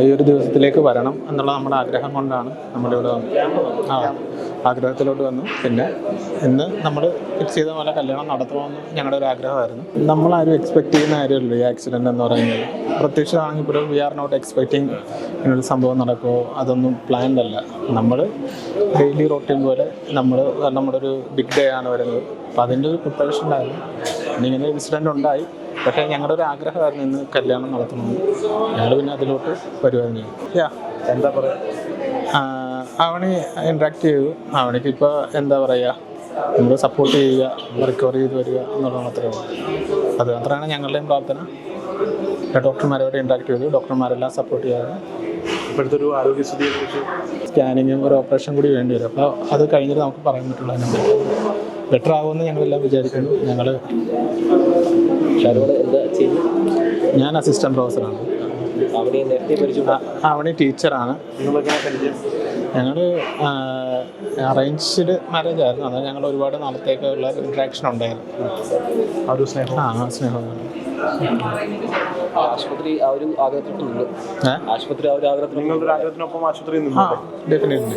ഈ ഒരു ദിവസത്തിലേക്ക് വരണം എന്നുള്ള നമ്മുടെ ആഗ്രഹം കൊണ്ടാണ് നമ്മളിവിടെ ആഗ്രഹത്തിലോട്ട് വന്നു. പിന്നെ ഇന്ന് നമ്മൾ ഫിക്സ് ചെയ്ത പോലെ കല്യാണം നടത്തണമെന്ന് ഞങ്ങളുടെ ഒരു ആഗ്രഹമായിരുന്നു. നമ്മളാരും എക്സ്പെക്ട് ചെയ്യുന്ന കാര്യമല്ലോ ഈ ആക്സിഡൻ്റ് എന്ന് പറയുന്നത്. പ്രത്യക്ഷമാണെങ്കിൽ ഇപ്പോൾ വി ആർ നോട്ട് എക്സ്പെക്റ്റിംഗ് ഇങ്ങനൊരു സംഭവം നടക്കുമോ, അതൊന്നും പ്ലാൻഡ് അല്ല. നമ്മൾ ഡെയിലി റൊട്ടീൻ പോലെ നമ്മുടെ ഒരു ബിഗ് ഡേ ആണ് വരുന്നത്. അപ്പോൾ അതിൻ്റെ ഒരു പ്രിപ്പറേഷനിലായിരുന്നു. ഇങ്ങനെ ഒരു ഇൻസിഡൻറ്റ് ഉണ്ടായി. പക്ഷേ ഞങ്ങളുടെ ഒരു ആഗ്രഹമായിരുന്നു ഇന്ന് കല്യാണം നടത്തണമെന്ന്. ഞങ്ങൾ പിന്നെ അതിലോട്ട് വരുവായിരുന്നു. എന്താ പറയുക, അവണി ഇൻട്രാക്ട് ചെയ്തു. അവണിക്ക് ഇപ്പോൾ എന്താ പറയുക, നമ്മൾ സപ്പോർട്ട് ചെയ്യുക, റിക്കവർ ചെയ്ത് വരിക എന്നുള്ളത് മാത്രമേ ഉള്ളൂ. അത് മാത്രമാണ് ഞങ്ങളുടെയും പ്രാർത്ഥന. ഡോക്ടർമാരോട് ഇൻട്രാക്ട് ചെയ്തു. ഡോക്ടർമാരെല്ലാം സപ്പോർട്ട് ചെയ്യാതെ ഇപ്പോഴത്തെ ഒരു ആരോഗ്യസ്ഥിതിയെക്കുറിച്ച് സ്കാനിങ്ങും ഒരു ഓപ്പറേഷൻ കൂടി വേണ്ടി വരും. അപ്പോൾ അത് കഴിഞ്ഞിട്ട് നമുക്ക് പറയാൻ പറ്റുള്ളൂ. അതിന് ബെറ്റർ ആകുമെന്ന് ഞങ്ങളെല്ലാം വിചാരിക്കുന്നു. ഞാൻ അസിസ്റ്റൻറ്റ് പ്രൊഫസറാണ്. അവണി ടീച്ചറാണ്. ഞങ്ങൾ അറേഞ്ച്ഡ് മാരേജ് ആയിരുന്നു. അത് ഞങ്ങൾ ഒരുപാട് നാളത്തേക്കുള്ള ഇൻട്രാക്ഷൻ ഉണ്ടായിരുന്നു. സ്നേഹം ആശുപത്രി ആ ഒരു ആഗ്രഹത്തിനൊപ്പം ആശുപത്രി നിങ്ങളുടെ ആഗ്രഹത്തിനൊപ്പം ആശുപത്രി ഡെഫിനറ്റ്ലി.